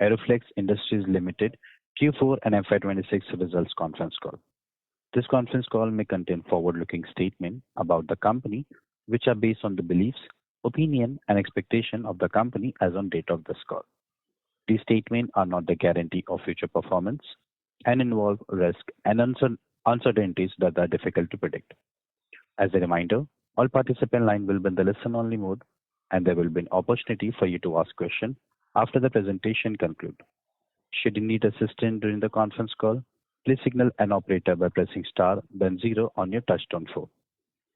Aeroflex Industries Limited Q4 and FY26 results conference call. This conference call may contain forward-looking statements about the company, which are based on the beliefs, opinion, and expectation of the company as on date of this call. These statements are not the guarantee of future performance and involve risk and uncertainties that are difficult to predict. As a reminder, all participant line will be in the listen-only mode, and there will be an opportunity for you to ask questions after the presentation concludes. Should you need assistance during the conference call, please signal an operator by pressing star then zero on your touchtone phone.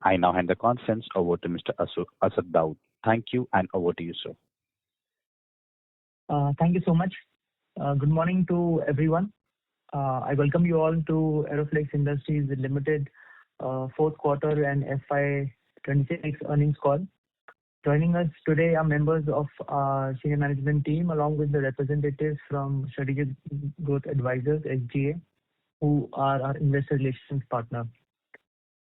I now hand the conference over to Mr. Asad Daud. Thank you, and over to you, sir. Thank you so much. Good morning to everyone. I welcome you all to Aeroflex Industries Limited fourth quarter and FY26 earnings call. Joining us today are members of our senior management team, along with the representatives from Strategic Growth Advisors, SGA, who are our investor relations partner.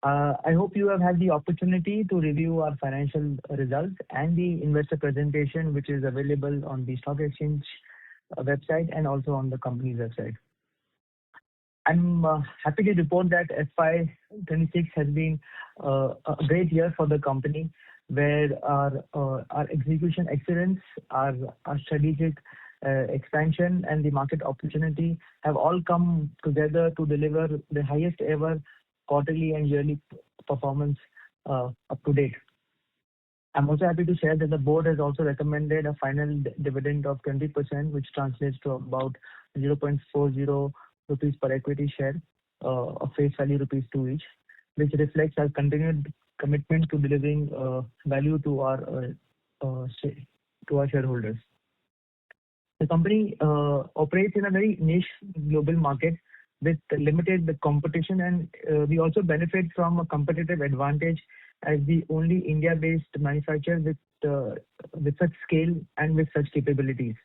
I hope you have had the opportunity to review our financial results and the investor presentation, which is available on the stock exchange website and also on the company's website. I'm happy to report that FY26 has been a great year for the company, where our execution excellence, our strategic expansion, and the market opportunity have all come together to deliver the highest ever quarterly and yearly performance up to date. I'm also happy to share that the board has also recommended a final dividend of 20%, which translates to about 0.40 rupees per equity share, of face value rupees 2 each, which reflects our continued commitment to delivering value to our shareholders. The company operates in a very niche global market with limited competition, and we also benefit from a competitive advantage as the only India-based manufacturer with such scale and with such capabilities.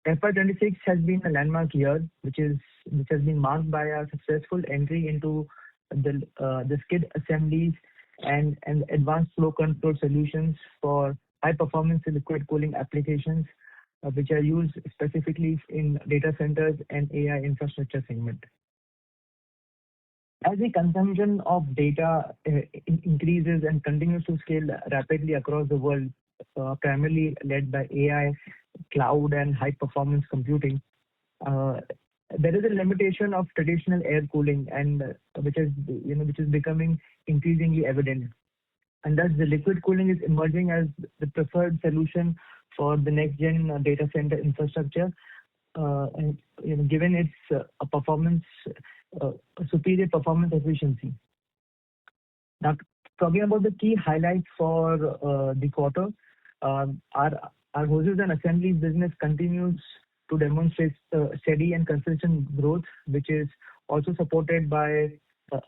FY26 has been a landmark year, which has been marked by a successful entry into the skid assemblies and advanced flow control solutions for high-performance liquid cooling applications, which are used specifically in data centers and AI infrastructure segment. As the consumption of data increases and continues to scale rapidly across the world, primarily led by AI, cloud, and high-performance computing, there is a limitation of traditional air cooling, and which is becoming increasingly evident. And thus, the liquid cooling is emerging as the preferred solution for the next-gen data center infrastructure, and given its superior performance efficiency. Now, talking about the key highlights for the quarter, our hoses and assemblies business continues to demonstrate steady and consistent growth, which is also supported by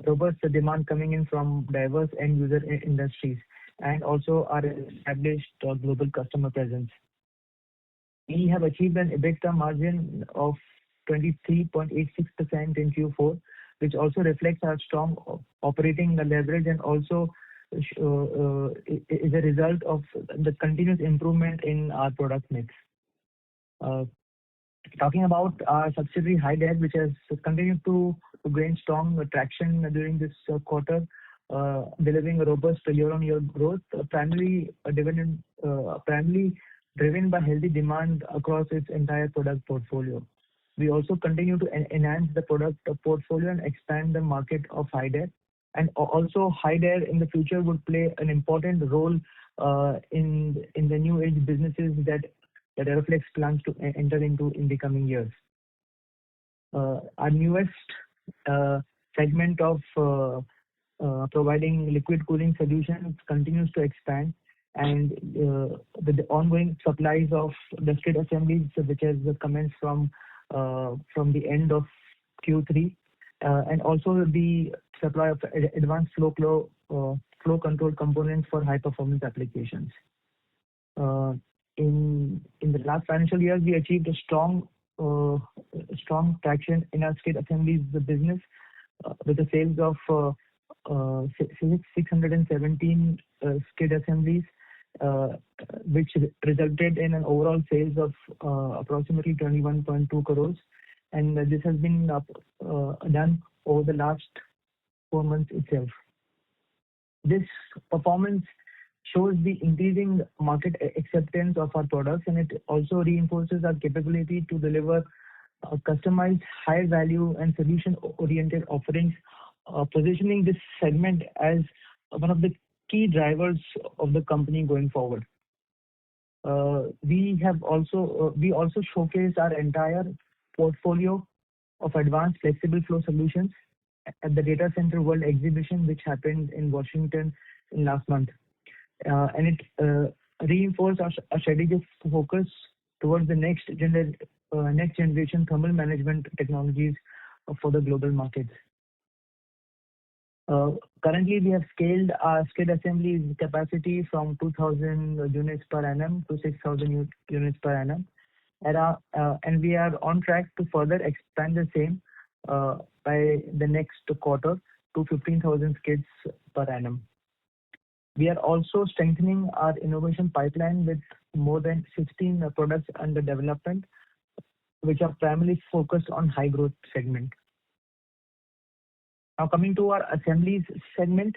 robust demand coming in from diverse end user industries and also our established global customer presence. We have achieved an EBITDA margin of 23.86% in Q4, which also reflects our strong operating leverage and also is a result of the continuous improvement in our product mix. Talking about our subsidiary HyDair, which has continued to gain strong traction during this quarter, delivering a robust year-on-year growth, primarily driven by healthy demand across its entire product portfolio. We also continue to enhance the product portfolio and expand the market of HyDair. And also, HyDair in the future would play an important role in the new age businesses that Aeroflex plans to enter into in the coming years. Our newest segment of providing liquid cooling solutions continues to expand, and with the ongoing supplies of the skid assemblies, which has commenced from the end of Q3, and also the supply of advanced flow control components for high performance applications. In the last financial year, we achieved a strong traction in our skid assemblies business, with the sales of 617 skid assemblies, which resulted in an overall sales of approximately 21.2 crores. And this has been done over the last 4 months itself. This performance shows the increasing market acceptance of our products, and it also reinforces our capability to deliver customized, high value and solution-oriented offerings, positioning this segment as one of the key drivers of the company going forward. We also showcase our entire portfolio of advanced flexible flow solutions at the Data Center World Exhibition, which happened in Washington in last month. And it reinforced our strategic focus towards the next generation thermal management technologies for the global markets. Currently, we have scaled our skid assembly capacity from 2,000 units per annum to 6,000 units per annum. And we are on track to further expand the same by the next quarter to 15,000 skids per annum. We are also strengthening our innovation pipeline with more than 16 products under development, which are primarily focused on high growth segment. Now, coming to our assemblies segment,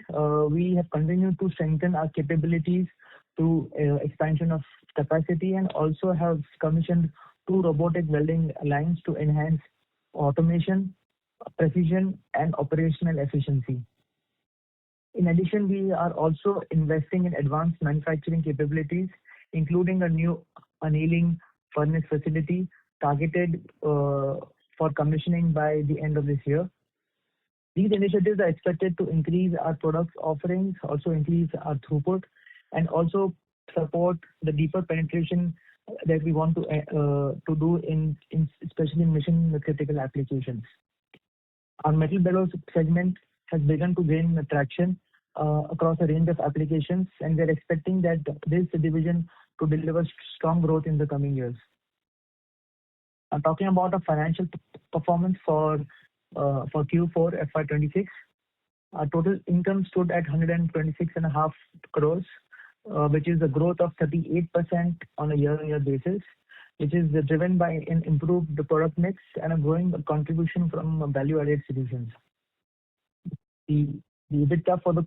we have continued to strengthen our capabilities through expansion of capacity, and also have commissioned 2 robotic welding lines to enhance automation, precision, and operational efficiency. In addition, we are also investing in advanced manufacturing capabilities, including a new annealing furnace facility targeted for commissioning by the end of this year. These initiatives are expected to increase our product offerings, also increase our throughput, and also support the deeper penetration that we want to do in especially mission critical applications. Our metal bellows segment has begun to gain traction across a range of applications, and we are expecting that this division to deliver strong growth in the coming years. I'm talking about our financial performance for Q4 FY26. Our total income stood at 126.5 crores, which is a growth of 38% on a year-on-year basis, which is driven by an improved product mix and a growing contribution from value-added solutions. The EBITDA for the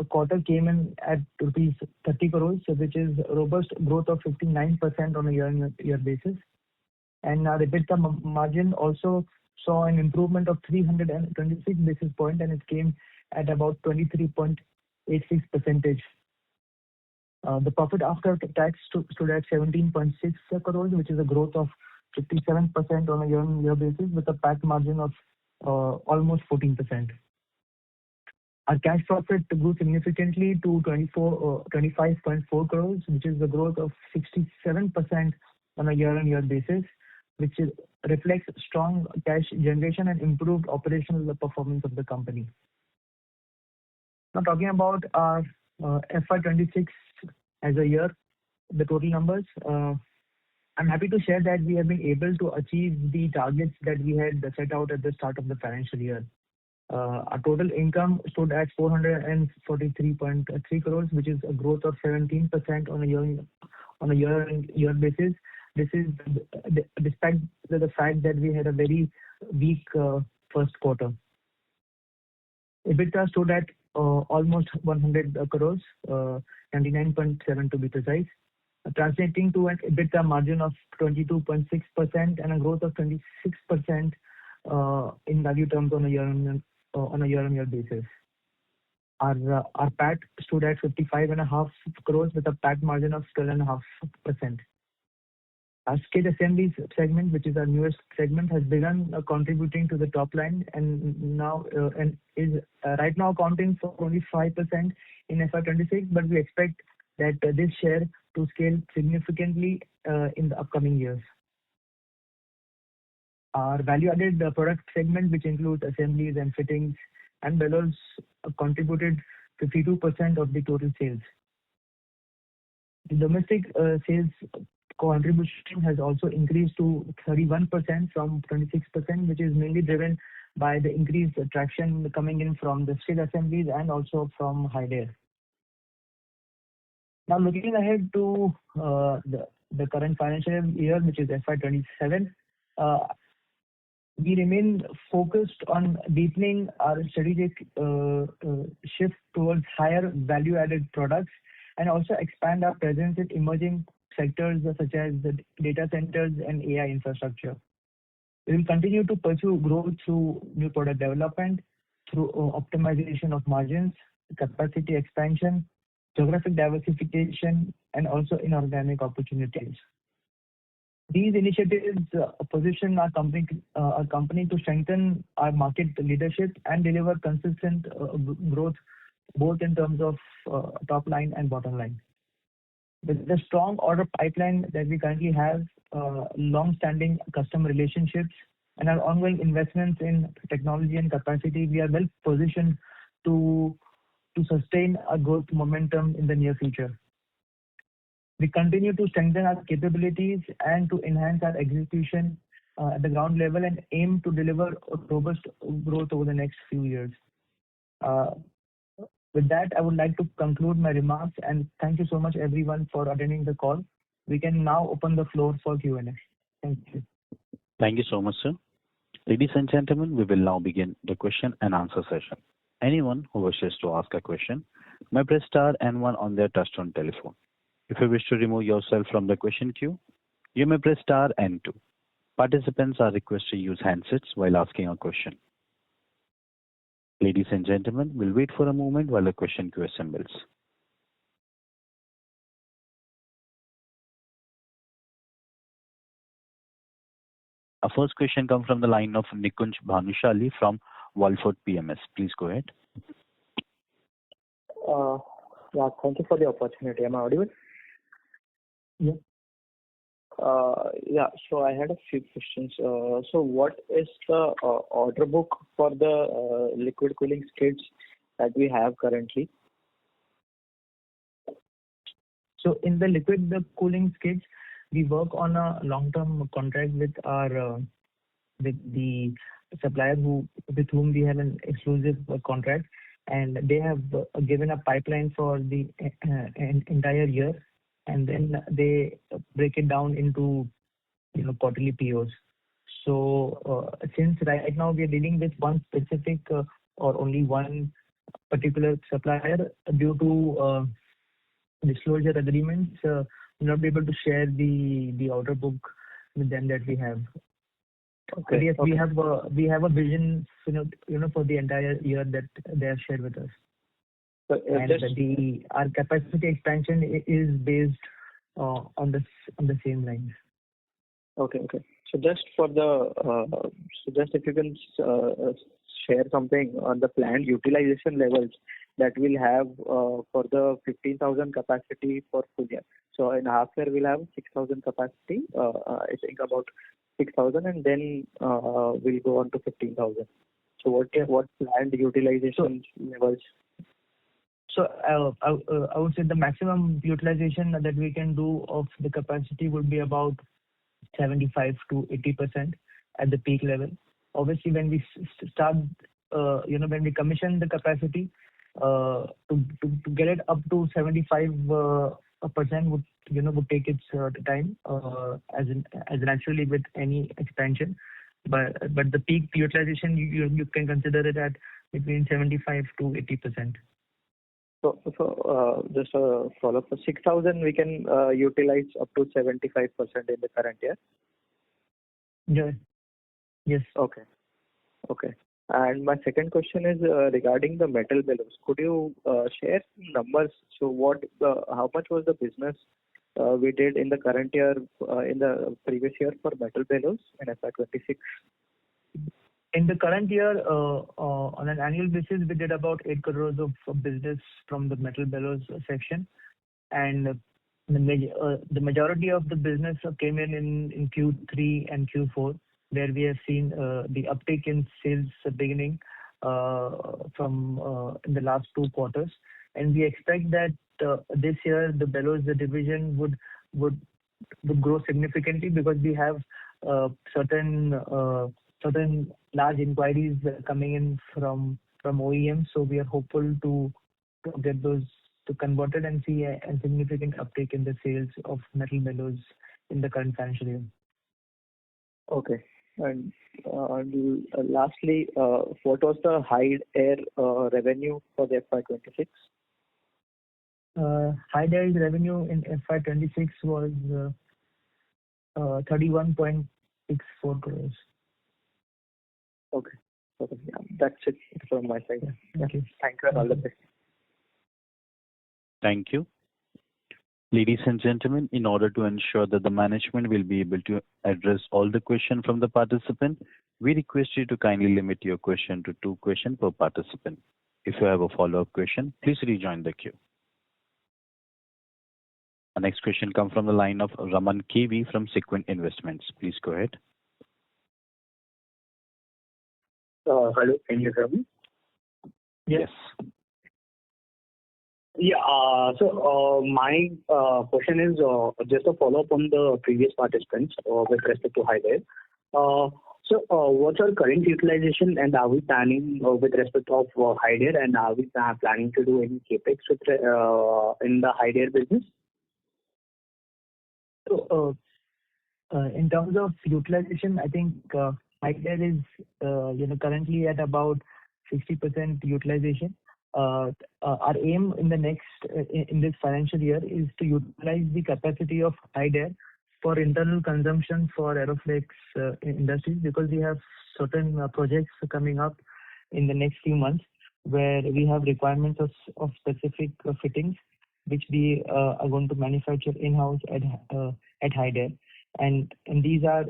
quarter came in at rupees 30 crores, which is a robust growth of 59% on a year-on-year basis. And our EBITDA margin also saw an improvement of 326 basis points, and it came at about 23.86%. The profit after tax stood at 17.6 crores, which is a growth of 57% on a year-on-year basis, with a PAT margin of almost 14%. Our cash profit grew significantly to 25.4 crores, which is a growth of 67% on a year-on-year basis, which reflects strong cash generation and improved operational performance of the company. Now, talking about our FY26 as a year, the total numbers, I'm happy to share that we have been able to achieve the targets that we had set out at the start of the financial year. Our total income stood at 443.3 crores, which is a growth of 17% on a year-on-year basis. This is despite the fact that we had a very weak first quarter. EBITDA stood at almost 100 crores, 99.7 to be precise, translating to an EBITDA margin of 22.6% and a growth of 26% in value terms on a year-on-year basis. Our PAT stood at 55.5 crores with a PAT margin of 12.5%. Our skid assemblies segment, which is our newest segment, has begun contributing to the top line and is right now accounting for only 5% in FY26, but we expect that this share to scale significantly in the upcoming years. Our value-added product segment, which includes assemblies and fittings and bellows, contributed 52% of the total sales. The domestic sales contribution has also increased to 31% from 26%, which is mainly driven by the increased traction coming in from the skid assemblies and also from high air. Now, looking ahead to the current financial year, which is FY27, uh, we remain focused on deepening our strategic shift towards higher value-added products and also expand our presence in emerging sectors such as the data centers and AI infrastructure. We will continue to pursue growth through new product development, through optimization of margins, capacity expansion, geographic diversification, and also inorganic opportunities. These initiatives position our company to strengthen our market leadership and deliver consistent growth, both in terms of top line and bottom line. With the strong order pipeline that we currently have, long-standing customer relationships, and our ongoing investments in technology and capacity, we are well positioned to sustain our growth momentum in the near future. We continue to strengthen our capabilities and to enhance our execution at the ground level and aim to deliver robust growth over the next few years. Uh, With that, I would like to conclude my remarks, and thank you so much, everyone, for attending the call. We can now open the floor for Q&A. Thank you. Thank you so much, sir. Ladies and gentlemen, we will now begin the question and answer session. Anyone who wishes to ask a question may press star and one on their touchtone telephone. If you wish to remove yourself from the question queue, you may press star and two. Participants are requested to use handsets while asking a question. Ladies and gentlemen, we'll wait for a moment while the question queue assembles. Our first question comes from the line of Nikunj Bhanushali from Walford PMS. Please go ahead. Yeah, thank you for the opportunity. Am I audible? Yeah. Yeah, so I had a few questions. So what is the order book for the liquid cooling skids that we have currently? So in the liquid cooling skids, we work on a long-term contract with the supplier with whom we have an exclusive contract, and they have given a pipeline for the entire year, and then they break it down into quarterly POs. So since right now we are dealing with one specific or only one particular supplier, due to disclosure agreements, we'll not be able to share the order book with them that we have. Okay. But yes, okay. we have a vision, for the entire year that they have shared with us. So And our capacity expansion is based on the same lines. Okay. So just if you can share something on the planned utilization levels that we'll have for the 15,000 capacity for full year. So in half year we'll have 6,000 capacity. I think about 6,000, and then we'll go on to 15,000. So what planned utilization levels? So I would say the maximum utilization that we can do of the capacity would be about 75 to 80% at the peak level. Obviously, when we start, when we commission the capacity, to get it up to 75% would take its time, as naturally with any expansion. But the peak utilization you can consider it at between 75 to 80%. So just a follow-up. For 6,000, we can utilize up to 75% in the current year? Yeah. Yes. Okay. And my second question is regarding the metal bellows. Could you share some numbers? So how much was the business we did in the current year, in the previous year for metal bellows in FY26? In the current year, on an annual basis, we did about 8 crores of business from the metal bellows section, and the majority of the business came in Q3 and Q4, where we have seen the uptake in sales beginning from in the last 2 quarters, and we expect that this year the bellows division would grow significantly, because we have certain large inquiries coming in from OEMs. So we are hopeful to get those to converted and see a significant uptake in the sales of metal bellows in the current financial year. Okay. And lastly, what was the Hide Air revenue for the FY26? Hide Air's revenue in FY26 was 31.64 crores. Okay. Okay. Yeah, that's it from my side. Thank you. Thank you and all the best. Thank you. Ladies and gentlemen, in order to ensure that the management will be able to address all the questions from the participant, we request you to kindly limit your question to 2 questions per participant. If you have a follow-up question, please rejoin the queue. Our next question comes from the line of Raman KV from Sequent Investments. Please go ahead. Hello, can you hear me? Yes. Yeah. So my question is just a follow-up on the previous participants with respect to Hide Air. So what's our current utilization, and are we planning with respect of Hide Air, and are we planning to do any capex in the Hide Air business? So, in terms of utilization, I think Hide Air is currently at about 60% utilization. Our aim in this financial year is to utilize the capacity of Hide Air for internal consumption for Aeroflex Industries, because we have certain projects coming up in the next few months where we have requirements of specific fittings which we are going to manufacture in-house at Hide Air, and these are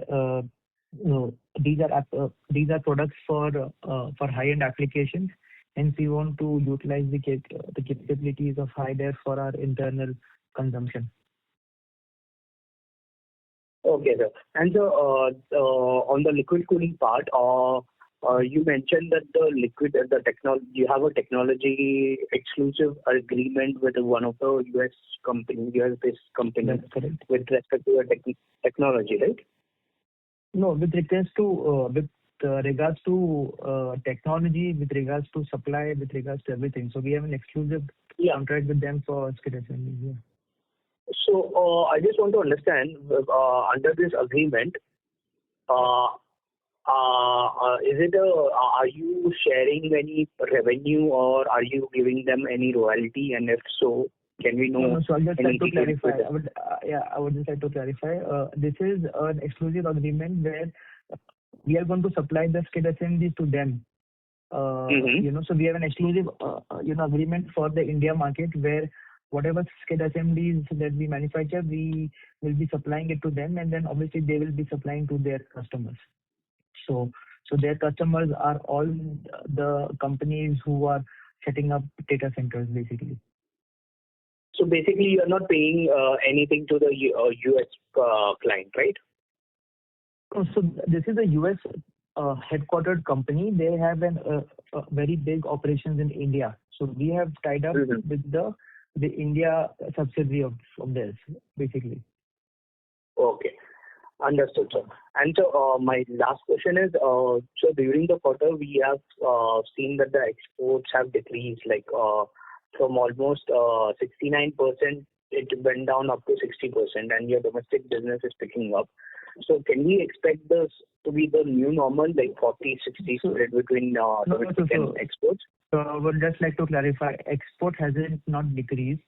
products for high-end applications. Hence, we want to utilize the capabilities of Hide Air for our internal consumption. Okay, sir. And so on the liquid cooling part, you mentioned that you have a technology exclusive agreement with one of the US-based company. That's correct. With respect to your technology, right? No, with regards to technology, with regards to supply, with regards to everything. So we have an exclusive contract with them for skid assembly. Yeah. So I just want to understand, under this agreement, are you sharing any revenue, or are you giving them any royalty? And if so, can we know? No, so I'll just like to clarify. I would just like to clarify. This is an exclusive agreement where we are going to supply the skid assemblies to them. So we have an exclusive agreement for the India market, where whatever skid assemblies that we manufacture, we will be supplying it to them, and then obviously they will be supplying to their customers. So their customers are all the companies who are setting up data centers, basically. So basically, you're not paying anything to the US client, right? So this is a US headquartered company. They have a very big operations in India. So we have tied up with the India subsidiary of theirs, basically. Okay. Understood, sir. And so my last question is, so during the quarter, we have seen that the exports have decreased, like from almost 69%, it went down up to 60%, and your domestic business is picking up. So can we expect this to be the new normal, like 40-60 split between domestic and exports? So I would just like to clarify, export hasn't not decreased.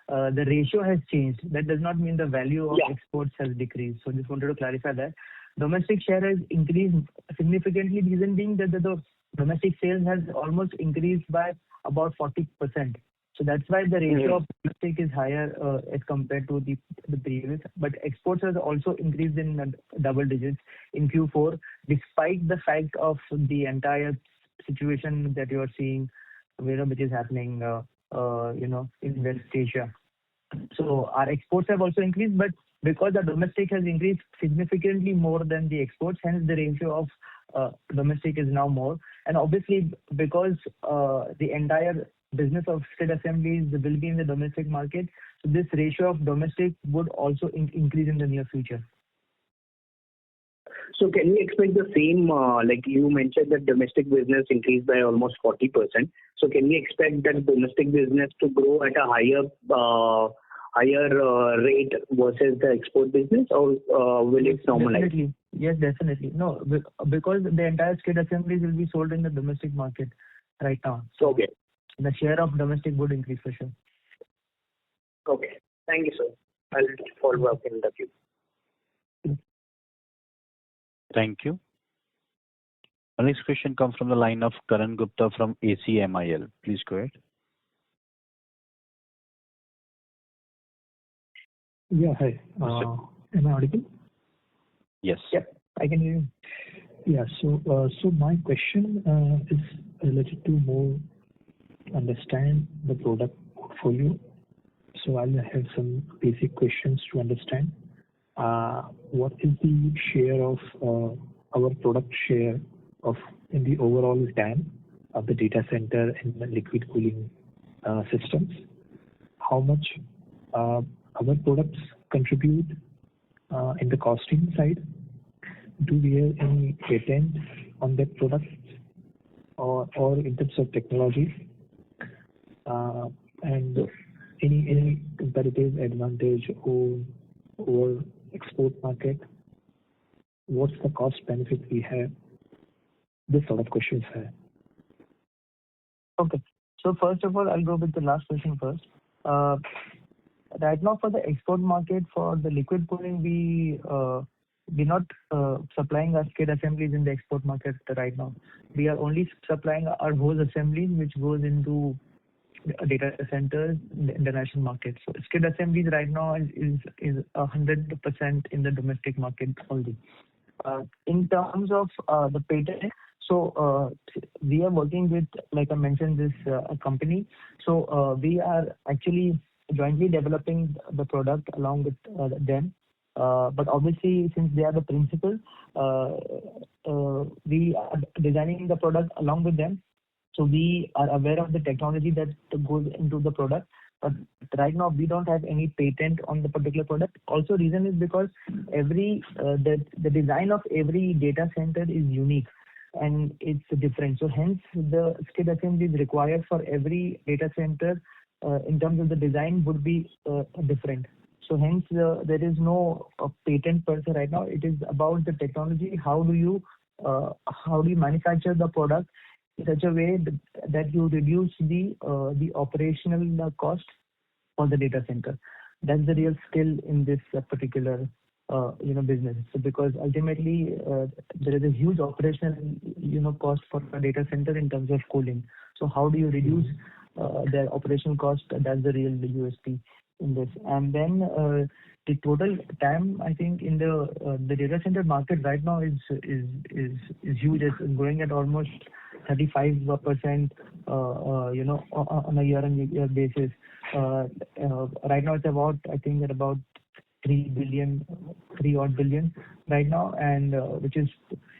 The ratio has changed. That does not mean the value of exports has decreased. So just wanted to clarify that. Domestic share has increased significantly, reason being that the domestic sales has almost increased by about 40%. So that's why the ratio of domestic is higher as compared to the previous. But exports has also increased in double digits in Q4, despite the fact of the entire situation that you are seeing, which is happening, in West Asia. So our exports have also increased, but because the domestic has increased significantly more than the exports, hence the ratio of domestic is now more. And obviously, because the entire business of skid assemblies will be in the domestic market, so this ratio of domestic would also increase in the near future. So can we expect the same, like you mentioned that domestic business increased by almost 40%. So can we expect that domestic business to grow at a higher rate versus the export business, or will it normalize? Definitely. Yes, definitely. No, because the entire skid assemblies will be sold in the domestic market right now. So Okay. the share of domestic would increase for sure. Okay. Thank you, sir. I'll follow up in the queue. Thank you. Our next question comes from the line of Karan Gupta from ACMIL. Please go ahead. Yeah, hi. Am I audible? Yes. Yep, I can hear you. Yeah. So my question is related to more understand the product portfolio. So I'll have some basic questions to understand. What is the share of our product share of in the overall TAM of the data center and the liquid cooling systems? How much our products contribute in the costing side? Do we have any patent on that product or in terms of technology? And any competitive advantage or export market? What's the cost benefit we have? This sort of questions have. Okay. So first of all, I'll go with the last question first. Right now, for the export market, for the liquid cooling, we're not supplying our skid assemblies in the export market right now. We are only supplying our hose assemblies, which goes into data centers in the international market. So skid assemblies right now is 100% in the domestic market only. In terms of the patent, so we are working with, like I mentioned, this company. So we are actually jointly developing the product along with them. But obviously, since they are the principal, we are designing the product along with them. So we are aware of the technology that goes into the product. But right now, we don't have any patent on the particular product. Also, reason is because the design of every data center is unique and it's different. So hence, the skid assembly is required for every data center in terms of the design would be different. So hence, there is no patent per se right now. It is about the technology. How do you manufacture the product in such a way that you reduce the operational cost for the data center? That's the real skill in this particular business. So because ultimately there is a huge operational cost for a data center in terms of cooling. So how do you reduce their operational cost? That's the real USP in this. And then the total TAM, I think, in the data center market right now is huge. It's growing at almost 35%, on a year-on-year basis. Right now it's about, I think, at about 3 odd billion right now, and which is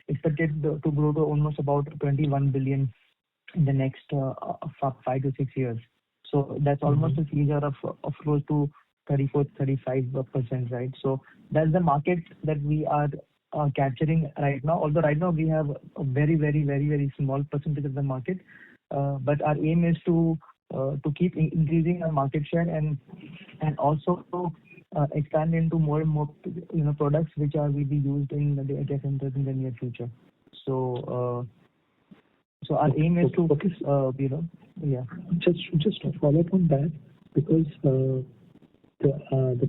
expected to grow to almost about 21 billion in the next 5 to 6 years. So that's almost a CAGR of close to 34-35%, right? So that's the market that we are capturing right now. Although right now we have a very, very, very, very small percentage of the market, but our aim is to keep increasing our market share and also to expand into more and more products which will be used in the data centers in the near future. So our aim is to Just to follow up on that, because the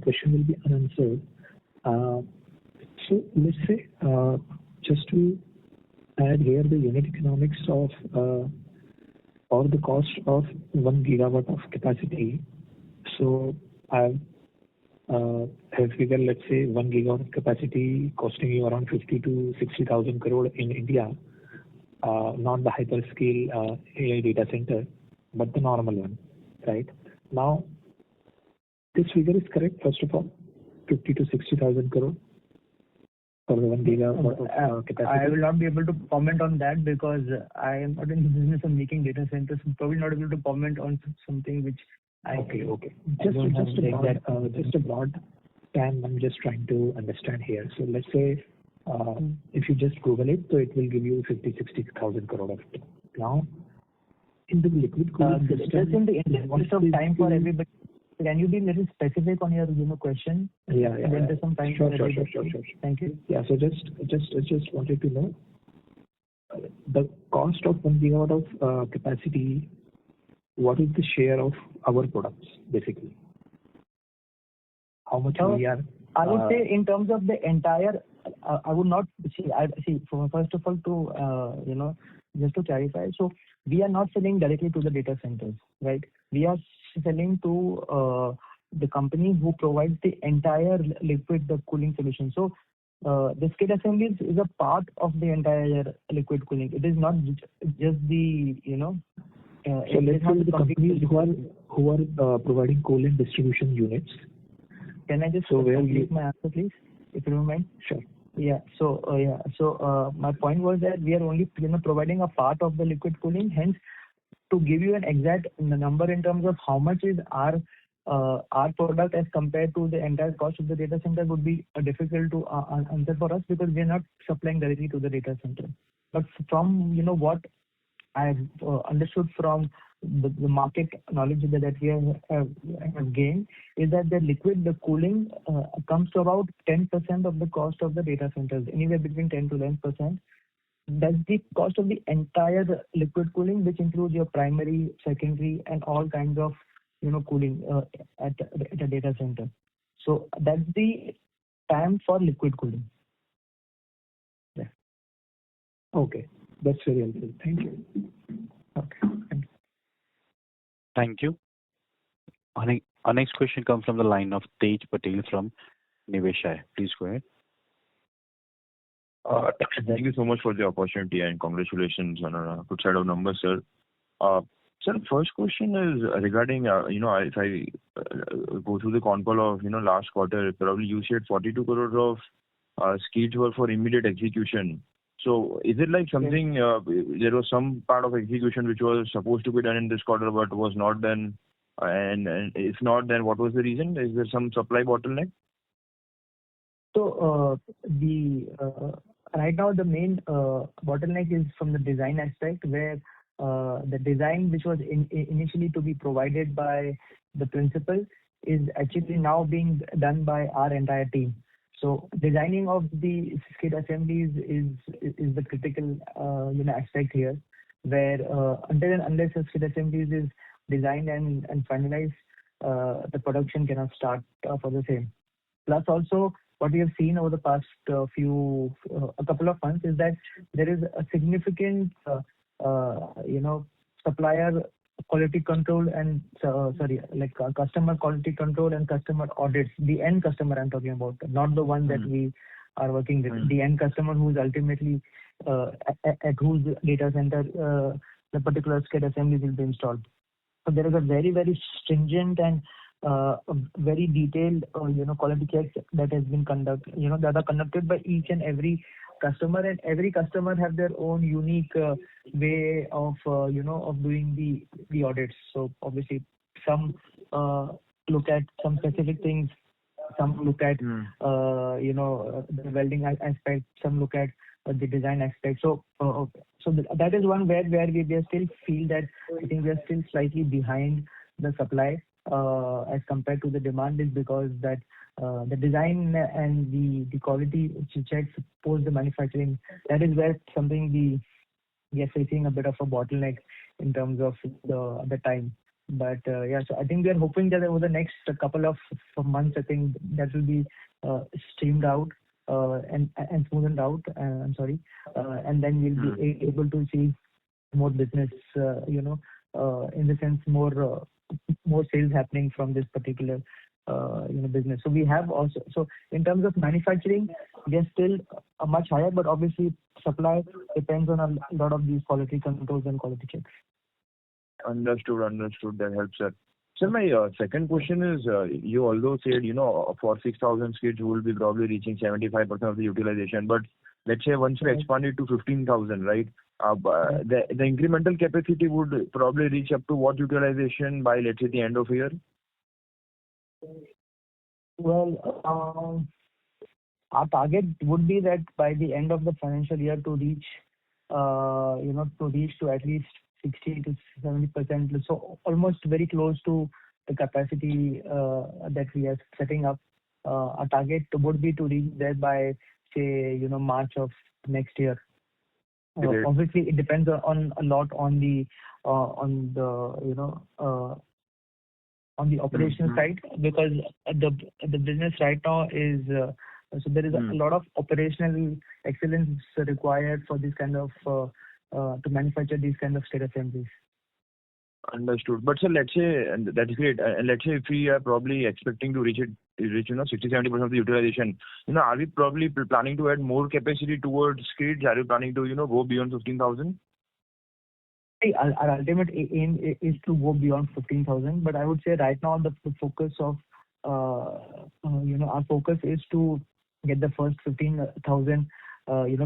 question will be unanswered. So let's say just to add here the unit economics of or the cost of 1 gigawatt of capacity. So I have figured, let's say 1 gigawatt capacity costing you around 50 to 60,000 crore in India, not the hyperscale AI data center, but the normal one, right? Now, this figure is correct, first of all, 50 to 60,000 crore for the 1 gigawatt capacity. I will not be able to comment on that because I am not in the business of making data centers. I'm probably not able to comment on something which Okay. Just a broad TAM, I'm just trying to understand here. So let's say If you just Google it, so it will give you 50,000-60,000 crore of it. Now, in the liquid cooling system, just in the interest of time for everybody, can you be a little specific on your question? Yeah. There's some time Sure. for everybody. Thank you. Yeah. So just wanted to know the cost of 1 gigawatt of capacity. What is the share of our products, basically? How much we are? I would say in terms of the entire, I would not see. First of all, just to clarify, so we are not selling directly to the data centers, right? We are selling to the company who provides the entire liquid cooling solution. So the skid assemblies is a part of the entire liquid cooling. It is not just the So let's say the companies who are providing cooling distribution units. Can I just complete my answer, please, if you don't mind? Sure. Yeah. So my point was that we are only providing a part of the liquid cooling. Hence, to give you an exact number in terms of how much is our product as compared to the entire cost of the data center would be difficult to answer for us, because we are not supplying directly to the data center. But from what I've understood from the market knowledge that we have gained, is that the cooling comes to about 10% of the cost of the data centers, anywhere between 10 to 11%. That's the cost of the entire liquid cooling, which includes your primary, secondary, and all kinds of cooling at a data center. So that's the time for liquid cooling. Yeah. Okay. That's very helpful. Thank you. Okay. Thank you. Thank you. Our next question comes from the line of Tej Patel from Niveshaay. Please go ahead. Thank you so much for the opportunity and congratulations on a good set of numbers, sir. Sir, first question is regarding, if I go through the Concall of, last quarter, probably you said 42 crore of skids were for immediate execution. So is it like something, there was some part of execution which was supposed to be done in this quarter but was not done? And if not, then what was the reason? Is there some supply bottleneck? So right now the main bottleneck is from the design aspect, where the design which was initially to be provided by the principal is actually now being done by our entire team. So designing of the skid assemblies is the critical aspect here, where until and unless the skid assemblies is designed and finalized, the production cannot start for the same. Plus also, what we have seen over the past a couple of months is that there is a significant supplier quality control and customer quality control and customer audits. The end customer I'm talking about, not the one that we are working with. The end customer who is ultimately at whose data center the particular skid assembly will be installed. So there is a very, very stringent and very detailed quality checks that has been conducted, that are conducted by each and every customer, and every customer have their own unique way of doing the audits. So obviously some look at some specific things, some look at the welding aspect, some look at the design aspect. So that is one where we still feel that I think we are still slightly behind the supply as compared to the demand, is because that the design and the quality checks post the manufacturing, that is where something we are facing a bit of a bottleneck in terms of the time. But so I think we are hoping that over the next couple of months, I think that will be streamed out and smoothened out. And then we'll be able to see more business, in the sense more sales happening from this particular business. So we have also, so in terms of manufacturing, we are still much higher, but obviously supply depends on a lot of these quality controls and quality checks. Understood. That helps, sir. So my second question is, you although said, for 6,000 skids, we will be probably reaching 75% of the utilization. But let's say once we expand it to 15,000, right? The incremental capacity would probably reach up to what utilization by, let's say, the end of year? Well, Our target would be that by the end of the financial year to reach to at least 60 to 70%. So almost very close to the capacity that we are setting up. Our target would be to reach there by, say, March of next year. Great. Obviously, it depends on a lot on the operational side, because the business right now is so there is a lot of operational excellence required for this kind of to manufacture these kind of state assemblies. Understood. But sir, let's say, and that's great. And let's say if we are probably expecting to reach 60-70% of the utilization, are we probably planning to add more capacity towards skids? Are you planning to go beyond 15,000? Our ultimate aim is to go beyond 15,000, but I would say right now the focus of our focus is to get the first 15,000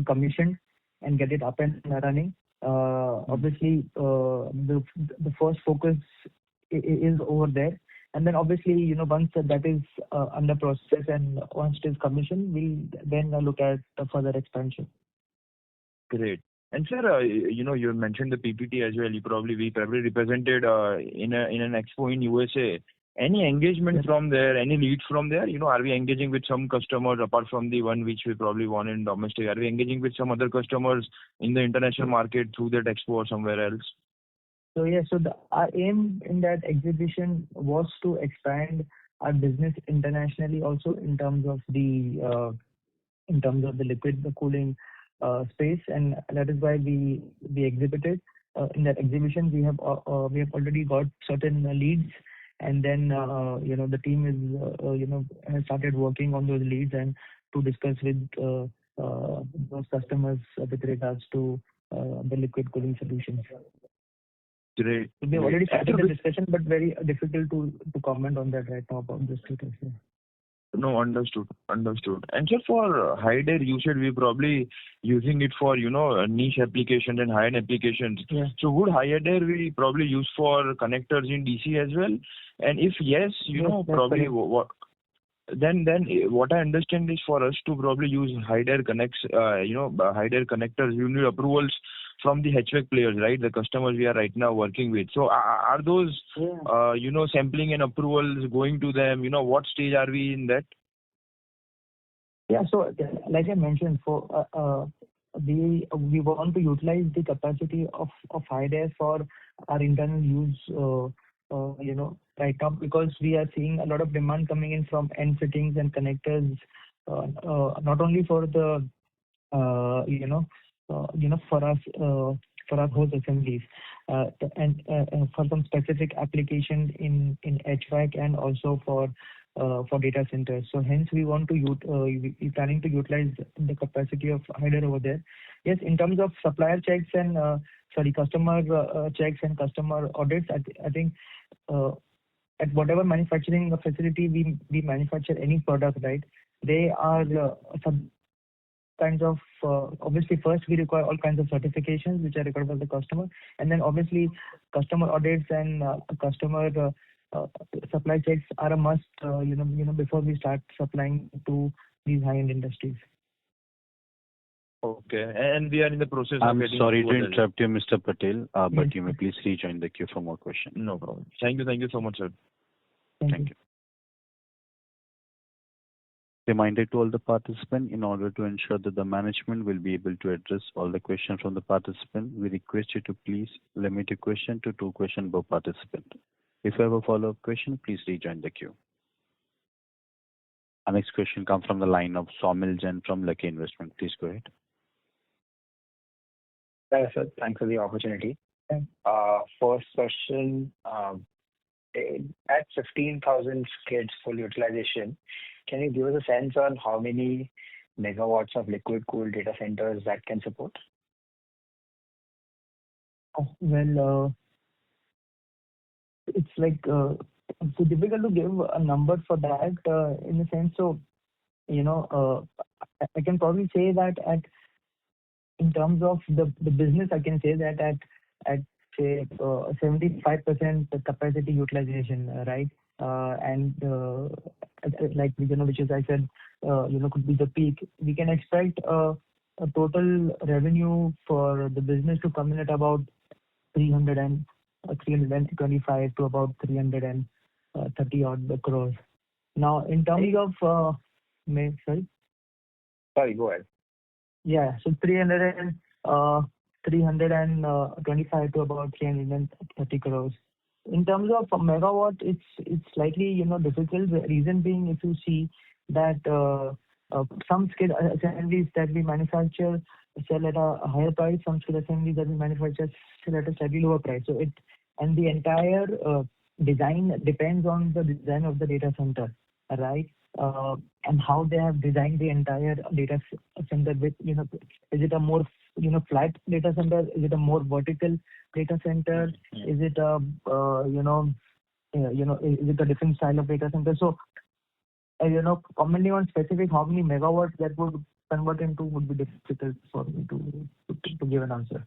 commissioned and get it up and running. Obviously, the first focus is over there, and then obviously once that is under process and once it is commissioned, we'll then look at further expansion. Great. And sir, you mentioned the PPT as well. We probably represented in an expo in USA. Any engagement from there? Any leads from there? Are we engaging with some customers apart from the one which we probably won in domestic? Are we engaging with some other customers in the international market through that expo or somewhere else? So our aim in that exhibition was to expand our business internationally, also in terms of the liquid cooling space, and that is why we exhibited in that exhibition. We have already got certain leads, and then the team is has started working on those leads and to discuss with those customers with regards to the liquid cooling solutions. Great. We have already started the discussion, but very difficult to comment on that right now about this status. No, understood. And just for high-day, you said we're probably using it for, niche applications and high-end applications. Yeah. So would high-day we probably use for connectors in DC as well? And if yes, probably then what I understand is for us to probably use high-day high-day connectors, you need approvals from the HVAC players, right? The customers we are right now working with. So are those, sampling and approvals going to them? What stage are we in that? Yeah. So like I mentioned, we want to utilize the capacity of high-day for our internal use, right now, because we are seeing a lot of demand coming in from end fittings and connectors, not only for the for our hose assemblies, and for some specific application in HVAC and also for data centers. So hence we want to we planning to utilize the capacity of high-day over there. Yes, in terms of supplier checks and customer checks and customer audits, I think at whatever manufacturing facility we manufacture any product, right? They are some kinds of obviously first we require all kinds of certifications which are required by the customer, and then obviously customer audits and customer supply checks are a must before we start supplying to these high-end industries. Okay, and we are in the process of getting. I'm sorry to interrupt you, Mr. Patel, but you may please rejoin the queue for more questions. No problem. Thank you so much, sir. Thank you. Reminder to all the participants, in order to ensure that the management will be able to address all the questions from the participant, we request you to please limit your question to 2 questions per participant. If you have a follow-up question, please rejoin the queue. Our next question comes from the line of Saumil Jain from Lucky Investment. Please go ahead. Hi, sir. Thanks for the opportunity. Thanks. First question, at 15,000 skids full utilization, can you give us a sense on how many megawatts of liquid cooled data centers that can support? Well, it's like so difficult to give a number for that in a sense. So, I can probably say that in terms of the business, I can say that at say 75% capacity utilization, right? and like which is I said, could be the peak. We can expect a total revenue for the business to come in at about 300 and 325 to about 330 odd crores. Now, in terms of sorry. Sorry, go ahead. Yeah, so 325 to about 330 crores. In terms of megawatt, it's slightly difficult. The reason being, if you see that some skid assemblies that we manufacture sell at a higher price, some skid assemblies that we manufacture sell at a slightly lower price. So the entire design depends on the design of the data center, right? And how they have designed the entire data center with, is it a more, flat data center? Is it a more vertical data center? Is it a, is it a different style of data center? So, commenting on specific how many megawatts that would convert into would be difficult for me to give an answer.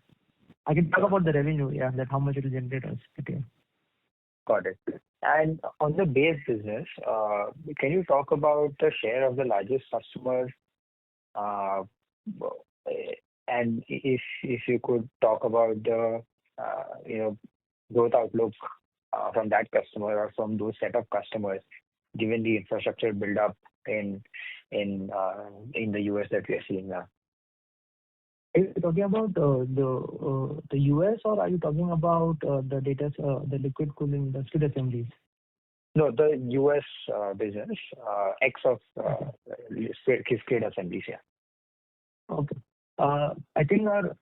I can talk about the revenue, that how much it will generate us. Okay. Got it. And on the base business, can you talk about the share of the largest customers? And if you could talk about the growth outlook from that customer or from those set of customers, given the infrastructure build up in the US that we are seeing now. Are you talking about the US or are you talking about the liquid cooling, the skid assemblies? No, the US business, X of skid assemblies, yeah. Okay. I think our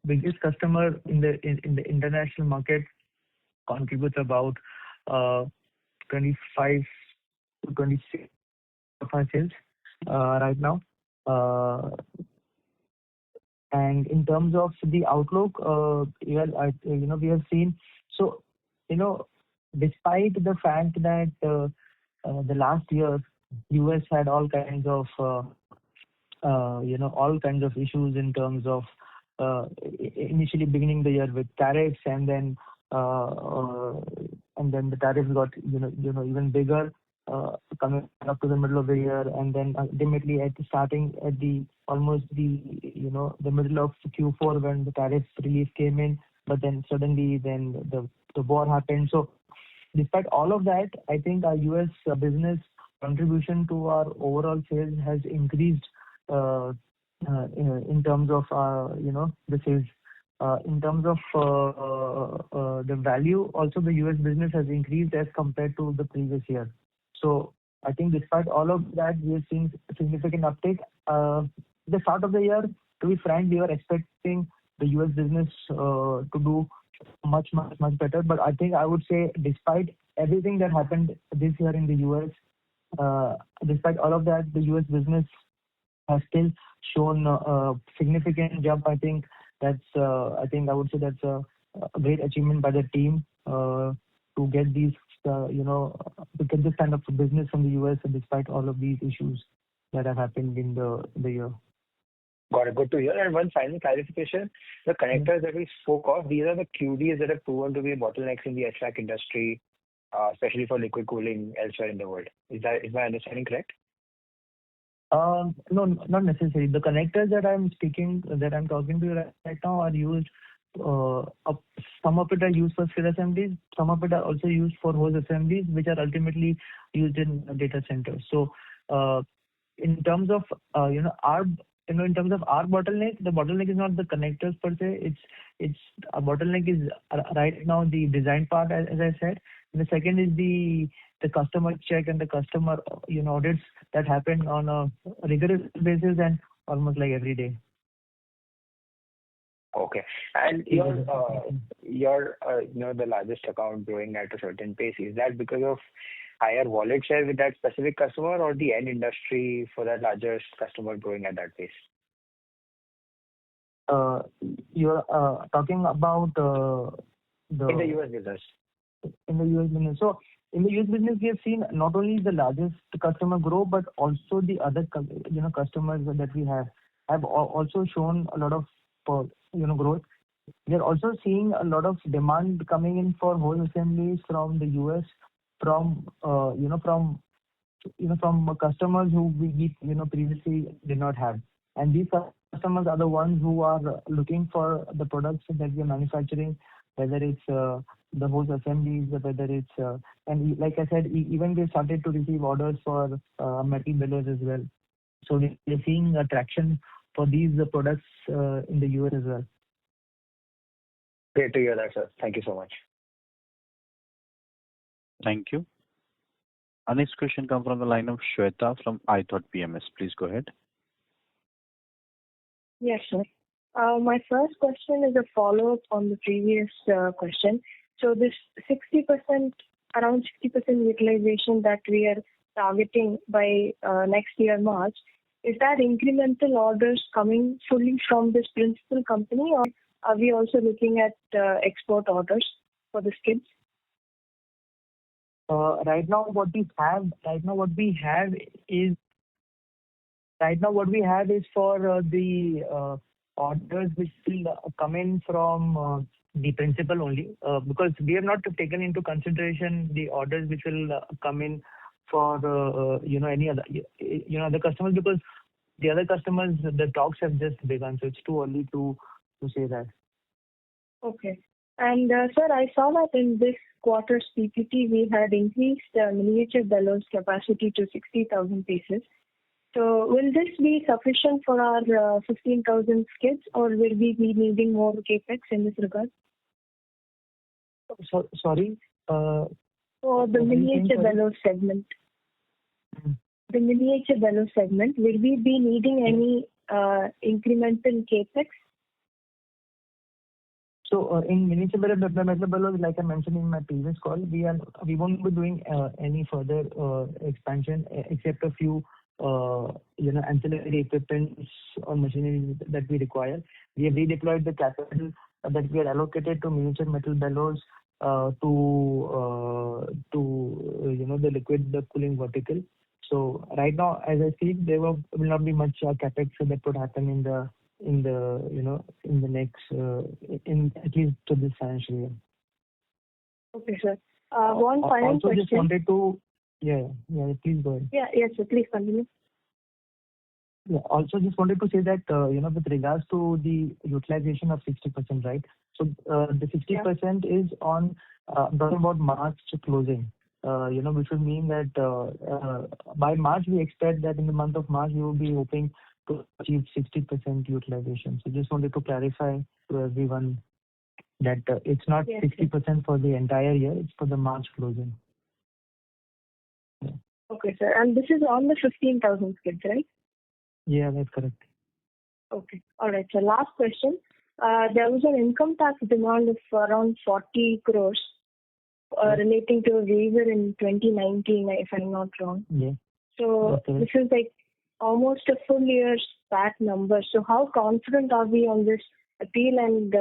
biggest customer in the international market contributes about 25 to 26 of our sales right now. And in terms of the outlook, we have seen. So, despite the fact that the last year US had all kinds of issues in terms of initially beginning the year with tariffs, and then the tariffs got even bigger coming up to the middle of the year, and then ultimately almost the middle of Q4 when the tariff relief came in, but then suddenly the war happened. So despite all of that, I think our US business contribution to our overall sales has increased in terms of the sales. In terms of the value, also the US business has increased as compared to the previous year. So I think despite all of that, we have seen significant uptake. The start of the year, to be frank, we were expecting the US business to do much better. But I think I would say despite everything that happened this year in the US, despite all of that, the US business has still shown a significant jump. I think I would say that's a great achievement by the team to get these to get this kind of business from the US despite all of these issues that have happened in the year. Got it. Good to hear. And one final clarification: the connectors that we spoke of, these are the QDs that have proven to be bottlenecks in the HVAC industry, especially for liquid cooling elsewhere in the world. Is my understanding correct? No, not necessarily. The connectors that I'm talking to you right now are used. Some of it are used for skid assemblies. Some of it are also used for hose assemblies, which are ultimately used in data centers. So, in terms of our bottleneck, the bottleneck is not the connectors per se. It's a bottleneck is right now the design part, as I said. And the second is the customer check and the customer audits that happen on a rigorous basis and almost like every day. Okay. And your the largest account growing at a certain pace, is that because of higher wallet share with that specific customer, or the end industry for that largest customer growing at that pace? You're talking about in the US business. In the US business. So in the US business, we have seen not only the largest customer grow, but also the other customers that we have also shown a lot of growth. We are also seeing a lot of demand coming in for hose assemblies from the US from from customers who we previously did not have. And these customers are the ones who are looking for the products that we are manufacturing, whether it's the hose assemblies, whether it's and like I said, even we started to receive orders for metal bellows as well. So we're seeing traction for these products in the US as well. Great to hear that, sir. Thank you so much. Thank you. Our next question comes from the line of Shweta from iThought PMS. Please go ahead. Yes, sir. My first question is a follow-up on the previous question. So this 60%, around 60% utilization that we are targeting by next year, March, is that incremental orders coming fully from this principal company, or are we also looking at export orders for the skids? Right now, what we have is for the orders which will come in from the principal only, because we have not taken into consideration the orders which will come in for any other other customers, because the other customers, the talks have just begun, so it's too early to say that. Okay. And sir, I saw that in this quarter's PPT, we had increased miniature bellows capacity to 60,000 pieces. So will this be sufficient for our 15,000 skids, or will we be needing more capex in this regard? Sorry? For the miniature bellows segment. The miniature bellows segment, will we be needing any incremental capex? So in miniature bellows, like I mentioned in my previous call, we won't be doing any further expansion except a few ancillary equipment or machinery that we require. We have redeployed the capital that we had allocated to miniature metal bellows to the cooling vertical. So right now, as I see, there will not be much capex that would happen in the next in at least to this financial year. Okay, sir. One final also question. Just wanted to please go ahead. Yes, sir. Please continue. Yeah. Also, just wanted to say that with regards to the utilization of 60%, right? So the 60% is on talking about March closing. Which would mean that by March we expect that in the month of March we will be hoping to achieve 60% utilization. So just wanted to clarify to everyone that it's not 60% for the entire year; it's for the March closing. Yeah. Okay, sir. And this is on the 15,000 skids, right? Yeah, that's correct. Okay. All right. So last question. There was an income tax demand of around 40 crores relating to a waiver in 2019, if I'm not wrong. Yeah. So this is like almost a full year's PAT number. So how confident are we on this appeal, and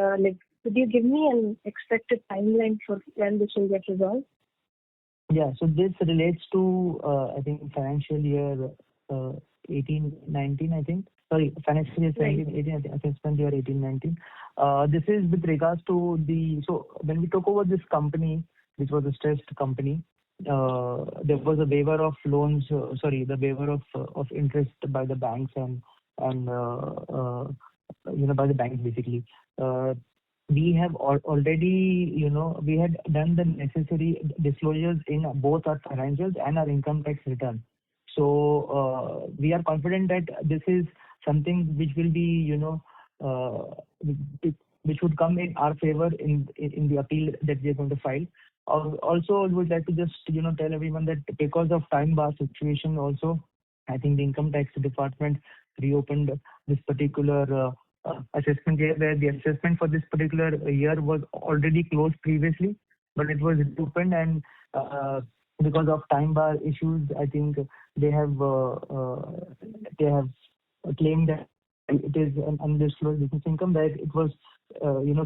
could you give me an expected timeline for when this will get resolved? Yeah. So this relates to I think financial year 18-19, I think. Sorry, financial year 17-18, assessment year 18-19. This is with regards to so when we took over this company, which was a stressed company, there was a waiver of loans, the waiver of interest by the banks and by the banks basically. We have already, we had done the necessary disclosures in both our financials and our income tax return. So we are confident that this is something which will be, which would come in our favor in the appeal that we are going to file. Also, I would like to just tell everyone that because of time bar situation, also I think the income tax department reopened this particular assessment year, where the assessment for this particular year was already closed previously, but it was reopened, and because of time bar issues, I think they have claimed that it is an undisclosed business income, that it was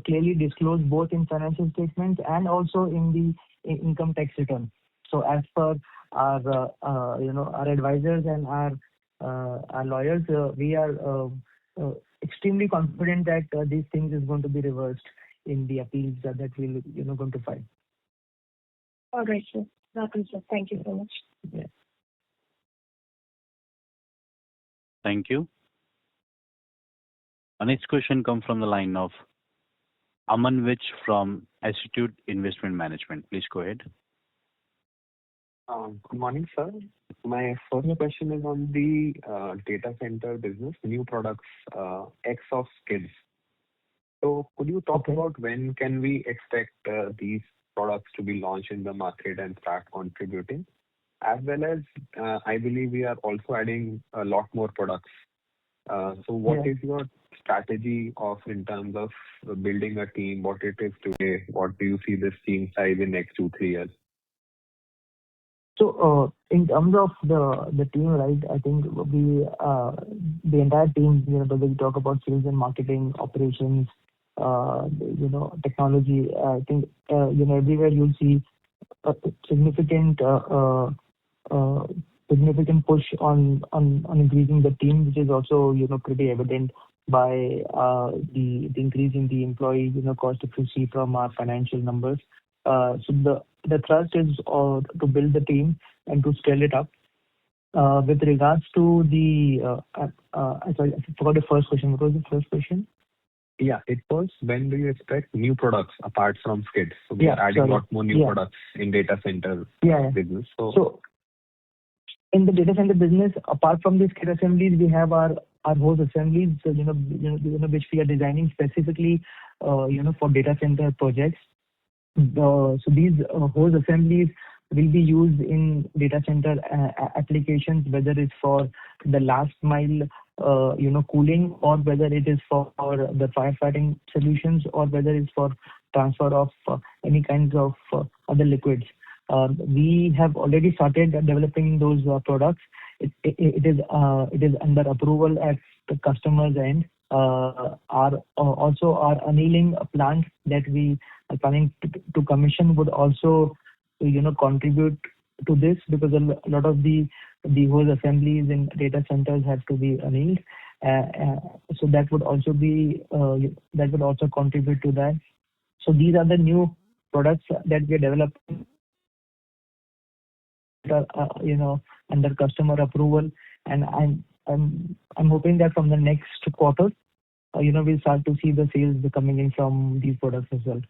clearly disclosed both in financial statements and also in the income tax return. So as per our our advisors and our lawyers, we are extremely confident that these things is going to be reversed in the appeals that we'll going to file. All right, sir. Nothing, sir. Thank you so much. Yeah. Thank you. Our next question comes from the line of Aman Vich from Astute Investment Management. Please go ahead. Good morning, sir. My first question is on the data center business, new products, X of skids. So could you talk about when can we expect these products to be launched in the market and start contributing? As well as, I believe we are also adding a lot more products. So what is your strategy in terms of building a team, what it is today? What do you see this team size in next 2-3 years? So, in terms of the team, right, I think the entire team, whether we talk about sales and marketing, operations, technology, I think, everywhere you'll see a significant push on increasing the team, which is also, pretty evident by the increase in the employee, cost if you see from our financial numbers. So the thrust is to build the team and to scale it up. With regards to sorry, I forgot the first question. What was the first question? Yeah, it was when do you expect new products apart from skids? So we are adding a lot more new products in data center business. So in the data center business, apart from the skid assemblies, we have our hose assemblies, which we are designing specifically, for data center projects. So these hose assemblies will be used in data center applications, whether it's for the last mile, cooling, or whether it is for the firefighting solutions, or whether it's for transfer of any kinds of other liquids. We have already started developing those products. It is under approval at the customer's end. Also our annealing plant that we are planning to commission would also, contribute to this, because a lot of the hose assemblies in data centers have to be annealed. So that would also contribute to that. So these are the new products that we are developing, under customer approval, and I'm hoping that from the next quarter, we'll start to see the sales coming in from these products as well.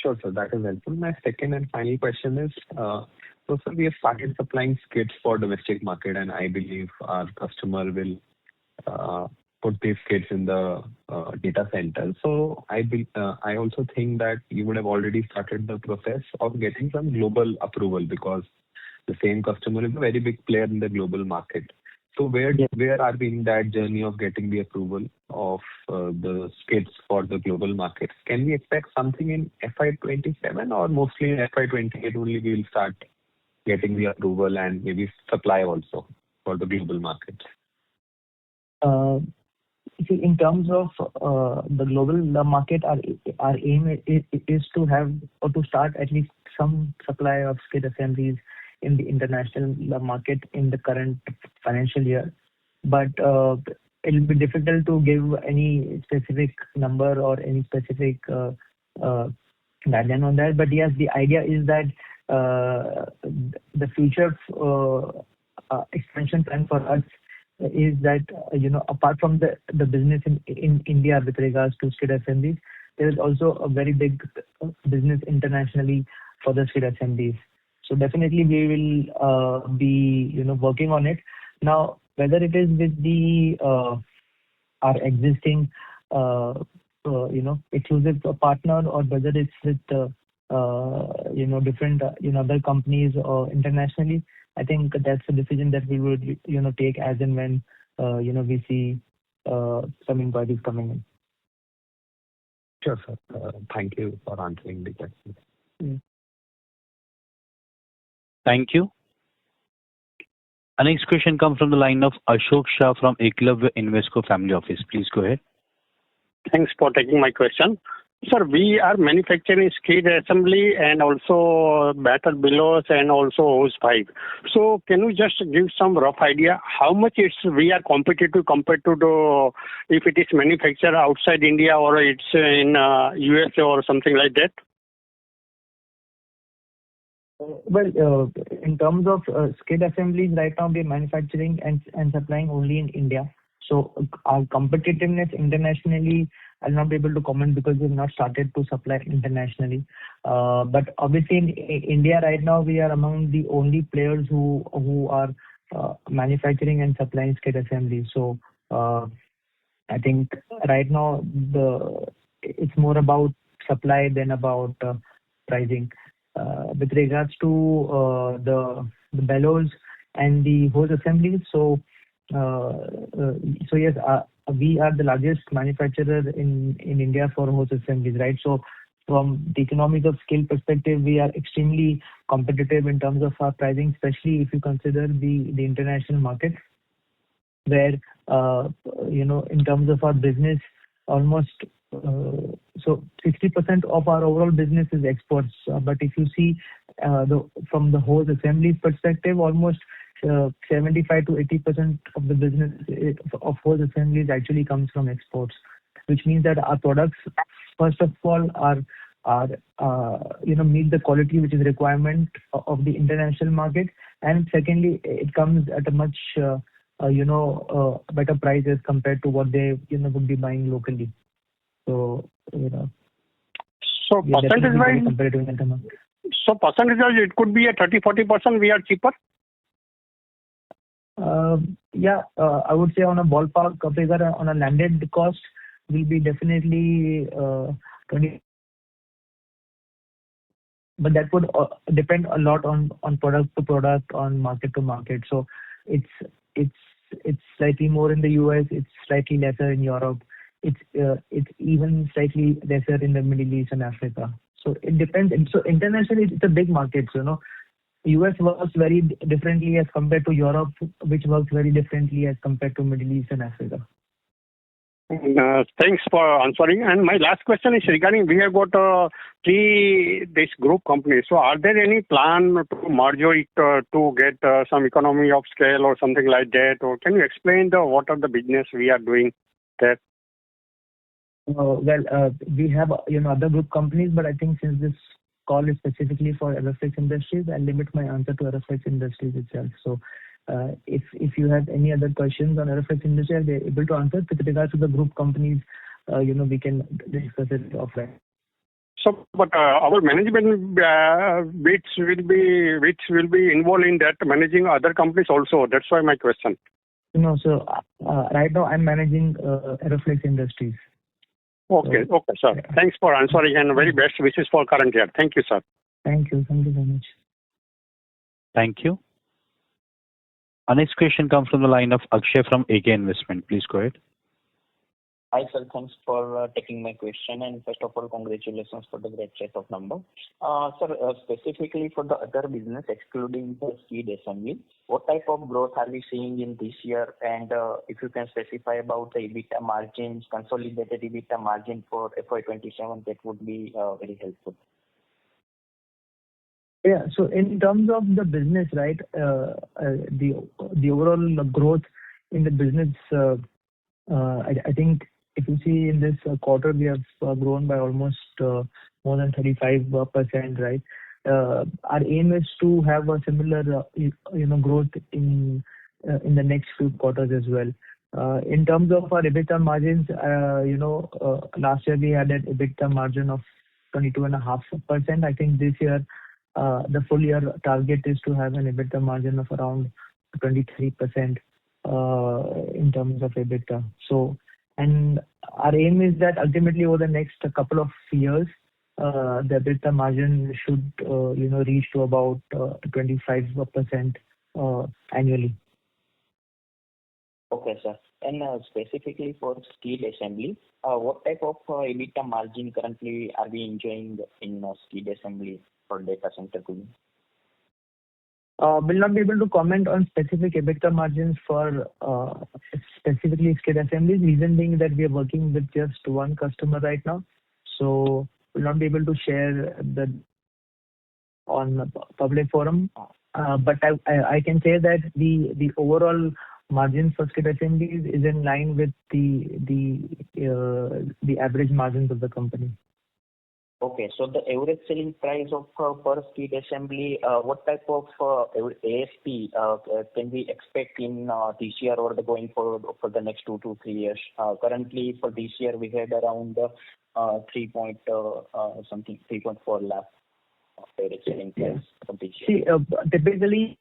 Sure, sir. That is helpful. My second and final question is, so sir, we have started supplying skids for domestic market, and I believe our customer will put these skids in the data center. So I also think that you would have already started the process of getting some global approval, because the same customer is a very big player in the global market. So where are we in that journey of getting the approval of the skids for the global markets? Can we expect something in FY27, or mostly in FY28 only we will start getting the approval and maybe supply also for the global markets? See, in terms of the global market, our aim is to have or to start at least some supply of skid assemblies in the international market in the current financial year. But it'll be difficult to give any specific number or any specific guideline on that. But yes, the idea is that the future expansion plan for us is that, apart from the business in India with regards to skid assemblies, there is also a very big business internationally for the skid assemblies. So definitely we will be working on it. Now, whether it is with our existing exclusive partner, or whether it's with different other companies or internationally, I think that's a decision that we would take as and when we see some inquiries coming in. Sure, sir. Thank you for answering the question. Thank you. Our next question comes from the line of Ashok Shah from Eklavya Invesco Family Office. Please go ahead. Thanks for taking my question. Sir, we are manufacturing skid assembly and also batter billows and also hose pipe. So can you just give some rough idea how much we are competitive compared to if it is manufactured outside India or it's in USA or something like that? In terms of skid assemblies, right now we are manufacturing and supplying only in India. So our competitiveness internationally, I'll not be able to comment because we've not started to supply internationally. But obviously in India right now, we are among the only players who are manufacturing and supplying skid assemblies. So I think right now it's more about supply than about pricing. With regards to the bellows and the hose assemblies, so yes, we are the largest manufacturer in India for hose assemblies, right? So from the economics of scale perspective, we are extremely competitive in terms of our pricing, especially if you consider the international market, where in terms of our business, almost so 60% of our overall business is exports. But if you see from the hose assemblies perspective, almost 75 to 80% of the business of hose assemblies actually comes from exports, which means that our products, first of all, are meet the quality which is requirement of the international market, and secondly, it comes at a much better price as compared to what they would be buying locally. So So percentage-wise, competitive in the market. so percentage-wise, it could be a 30-40% we are cheaper. I would say on a ballpark figure, on a landed cost, will be definitely 20. But that would depend a lot on product to product, on market to market. So it's slightly more in the US, it's slightly lesser in Europe, it's even slightly lesser in the Middle East and Africa. So it depends. And so internationally, it's a big market. So, US works very differently as compared to Europe, which works very differently as compared to Middle East and Africa. Thanks for answering. And my last question is regarding, we have got this group company. So are there any plan to merge it to get some economy of scale or something like that? Or can you explain what are the business we are doing there? We have other group companies, but I think since this call is specifically for Aeroflex Industries, I'll limit my answer to Aeroflex Industries itself. So if you have any other questions on Aeroflex Industries, I'll be able to answer. With regards to the group companies, we can discuss it offline. So, but our management which will be involved in that managing other companies also. That's why my question. No, so right now I'm managing Aeroflex Industries. Okay, sir. Yeah. Thanks for answering and very best wishes for current year. Thank you, sir. Thank you so much. Thank you. Our next question comes from the line of Akshay from AK Investment. Please go ahead. Hi, sir. Thanks for taking my question. And first of all, congratulations for the great set of numbers. Sir, specifically for the other business, excluding the skid assembly, what type of growth are we seeing in this year? And if you can specify about the EBITDA margins, consolidated EBITDA margin for FY27, that would be very helpful. Yeah. So in terms of the business, right, the overall growth in the business, I think if you see in this quarter, we have grown by almost more than 35%, right? Our aim is to have a similar, growth in the next few quarters as well. In terms of our EBITDA margins, last year we had an EBITDA margin of 22.5%. I think this year, the full year target is to have an EBITDA margin of around 23% in terms of EBITDA. So, and our aim is that ultimately over the next couple of years, the EBITDA margin should, reach to about 25% annually. Okay, sir. And specifically for skid assembly, what type of EBITDA margin currently are we enjoying in skid assembly for data center cooling? Will not be able to comment on specific EBITDA margins for specifically skid assemblies, reason being that we are working with just one customer right now. So will not be able to share that on public forum. But I can say that the overall margin for skid assemblies is in line with the average margins of the company. Okay. So the average selling price of per skid assembly, what type of ASP can we expect in this year or going forward for the next 2 to 3 years? Currently, for this year, we had around 3.4 lakh average selling price for this year. See, typically